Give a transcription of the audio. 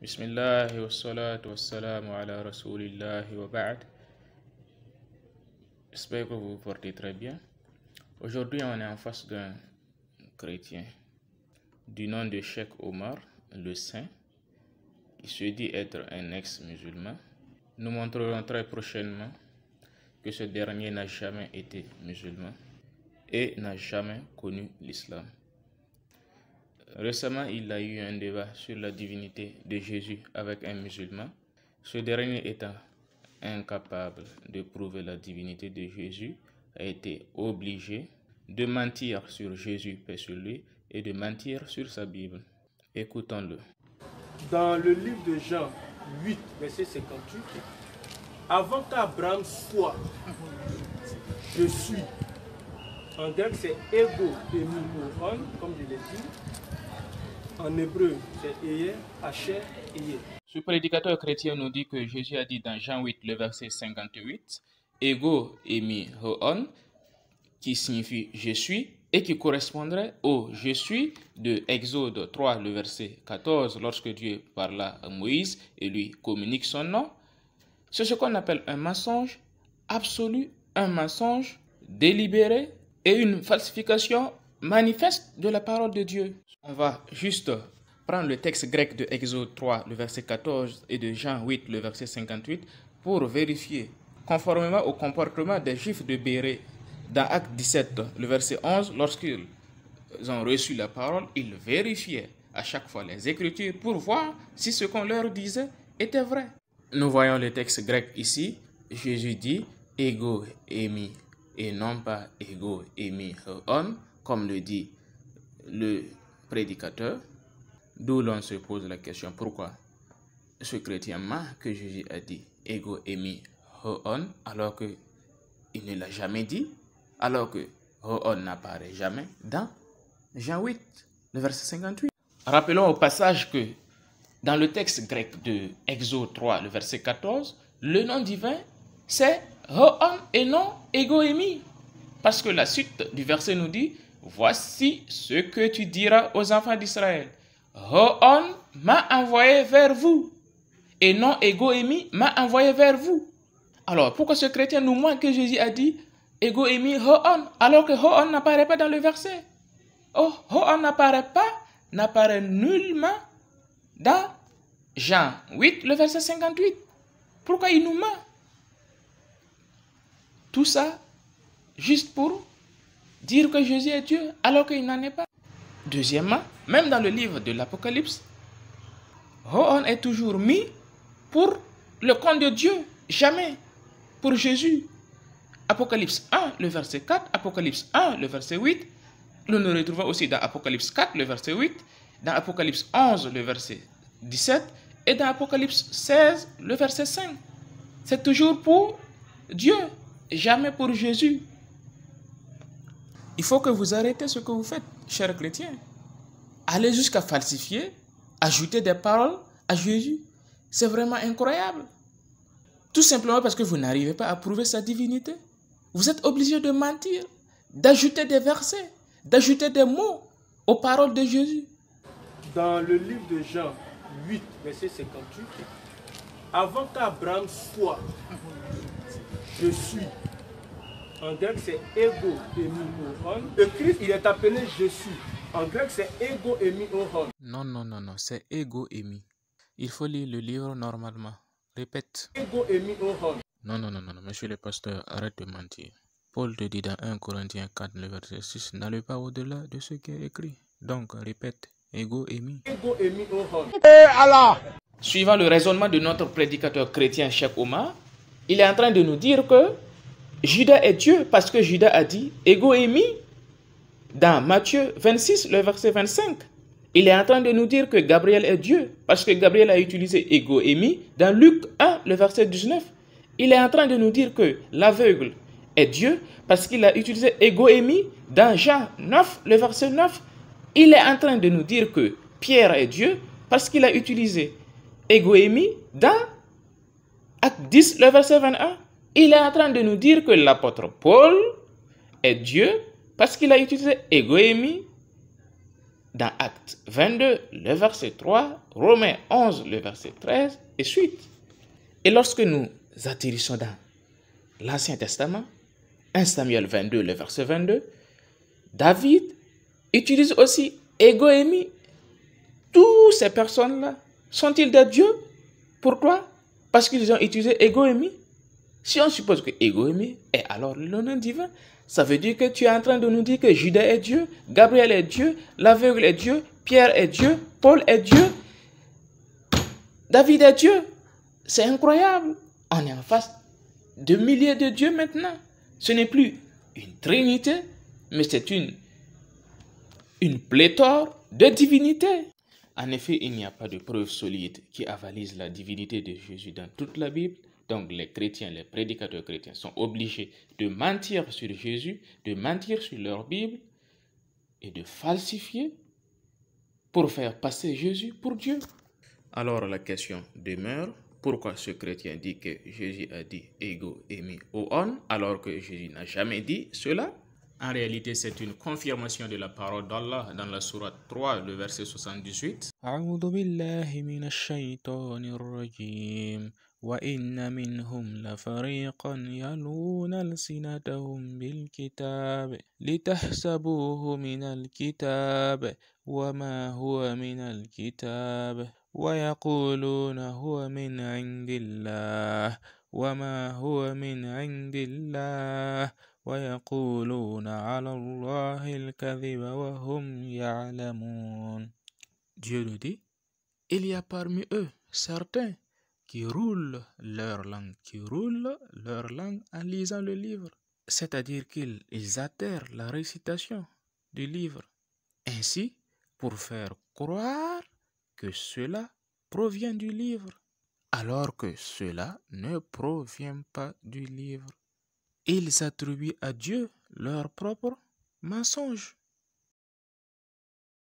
Bismillah wa salatu wa salamu ala rasulillah wa ba'd. J'espère que vous vous portez très bien. Aujourd'hui, on est en face d'un chrétien du nom de Cheikh Omar, le Saint, qui se dit être un ex-musulman. Nous montrerons très prochainement que ce dernier n'a jamais été musulman et n'a jamais connu l'islam. Récemment, il a eu un débat sur la divinité de Jésus avec un musulman. Ce dernier étant incapable de prouver la divinité de Jésus, a été obligé de mentir sur Jésus, paix sur lui, et de mentir sur sa Bible. Écoutons-le. Dans le livre de Jean 8, verset 58, avant qu'Abraham soit, je suis. En grec, c'est ego emimon, comme je l'ai dit. En hébreu, c'est Eye, Hacher, Eye. Ce prédicateur chrétien nous dit que Jésus a dit dans Jean 8, le verset 58, ego emi hoon, qui signifie je suis, et qui correspondrait au je suis de Exode 3, le verset 14, lorsque Dieu parla à Moïse et lui communique son nom. C'est ce qu'on appelle un mensonge absolu, un mensonge délibéré et une falsification manifeste de la parole de Dieu. On va juste prendre le texte grec de Exode 3, le verset 14 et de Jean 8, le verset 58 pour vérifier, conformément au comportement des Juifs de Bérée dans Acte 17, le verset 11, lorsqu'ils ont reçu la parole, ils vérifiaient à chaque fois les Écritures pour voir si ce qu'on leur disait était vrai. Nous voyons le texte grec ici. Jésus dit « ego emi » et non pas « ego emi hoon » comme le dit le prédicateur, d'où l'on se pose la question pourquoi ce chrétien ment que Jésus a dit ego emi hoon alors qu'il ne l'a jamais dit, alors que hoon n'apparaît jamais dans Jean 8, le verset 58. Rappelons au passage que dans le texte grec de Exode 3, le verset 14, le nom divin c'est hoon et non ego emi, parce que la suite du verset nous dit voici ce que tu diras aux enfants d'Israël. Hoon m'a envoyé vers vous. Et non ego emi m'a envoyé vers vous. Alors, pourquoi ce chrétien nous montre que Jésus a dit ego emi hoon, alors que hoon n'apparaît pas dans le verset? Oh, hoon n'apparaît nullement dans Jean 8, le verset 58. Pourquoi il nous ment? Tout ça, juste pour dire que Jésus est Dieu alors qu'il n'en est pas. Deuxièmement, même dans le livre de l'Apocalypse, hoon est toujours mis pour le compte de Dieu, jamais pour Jésus. Apocalypse 1, le verset 4, Apocalypse 1, le verset 8, nous nous retrouvons aussi dans Apocalypse 4, le verset 8, dans Apocalypse 11, le verset 17, et dans Apocalypse 16, le verset 5. C'est toujours pour Dieu, jamais pour Jésus. Il faut que vous arrêtez ce que vous faites, chers chrétiens. Allez jusqu'à falsifier, ajouter des paroles à Jésus. C'est vraiment incroyable. Tout simplement parce que vous n'arrivez pas à prouver sa divinité. Vous êtes obligé de mentir, d'ajouter des versets, d'ajouter des mots aux paroles de Jésus. Dans le livre de Jean 8, verset 58, avant qu'Abraham soit, je suis. En grec, c'est ego emimon. Le Christ, il est appelé je suis. En grec, c'est ego emimon. Non, c'est ego emi. Il faut lire le livre normalement. Répète. Ego emimon. Non, monsieur le pasteur, arrête de mentir. Paul te dit dans 1 Corinthiens 4, le verset 6, n'allez pas au-delà de ce qui est écrit. Donc, répète, ego emi. Ego emimon. Suivant le raisonnement de notre prédicateur chrétien Cheikh Omar, il est en train de nous dire que Judas est Dieu parce que Judas a dit ego emi dans Matthieu 26, le verset 25. Il est en train de nous dire que Gabriel est Dieu parce que Gabriel a utilisé ego emi dans Luc 1, le verset 19. Il est en train de nous dire que l'aveugle est Dieu parce qu'il a utilisé ego emi dans Jean 9, le verset 9. Il est en train de nous dire que Pierre est Dieu parce qu'il a utilisé ego emi dans Acte 10, le verset 21. Il est en train de nous dire que l'apôtre Paul est Dieu parce qu'il a utilisé ego emi dans Actes 22, le verset 3, Romains 11, le verset 13 et suite. Et lorsque nous atterrissons dans l'Ancien Testament, 1 Samuel 22, le verset 22, David utilise aussi Ego et Mi. Toutes ces personnes-là, sont-ils des dieux? Pourquoi? Parce qu'ils ont utilisé Ego et Mi. Si on suppose que Ego et Mi est alors le nom divin, ça veut dire que tu es en train de nous dire que Judas est Dieu, Gabriel est Dieu, l'aveugle est Dieu, Pierre est Dieu, Paul est Dieu, David est Dieu. C'est incroyable. On est en face de milliers de dieux maintenant. Ce n'est plus une trinité, mais c'est une pléthore de divinités. En effet, il n'y a pas de preuve solide qui avalise la divinité de Jésus dans toute la Bible. Donc les chrétiens, les prédicateurs chrétiens sont obligés de mentir sur Jésus, de mentir sur leur Bible et de falsifier pour faire passer Jésus pour Dieu. Alors la question demeure, pourquoi ce chrétien dit que Jésus a dit Ego et Mi Hoon alors que Jésus n'a jamais dit cela? En réalité, c'est une confirmation de la parole d'Allah dans la sourate 3, le verset 78. A'udhu billahi minash shaytanir rajim. Wa inna minhum la fariqan yaluna alsinatahum bil kitab litahsabuhu minal kitab wa ma huwa minal kitab wa yaquluna huwa min indillah wa ma huwa min indillah وَيَقُولُونَ عَلَى اللَّهِ الْكَذِبَ وَهُمْ يَعْلَمُونَ. Dieu nous dit, il y a parmi eux certains qui roulent leur langue en lisant le livre. C'est-à-dire qu'ils atterrent la récitation du livre. Ainsi, pour faire croire que cela provient du livre, alors que cela ne provient pas du livre. Ils attribuent à Dieu leur propre mensonge.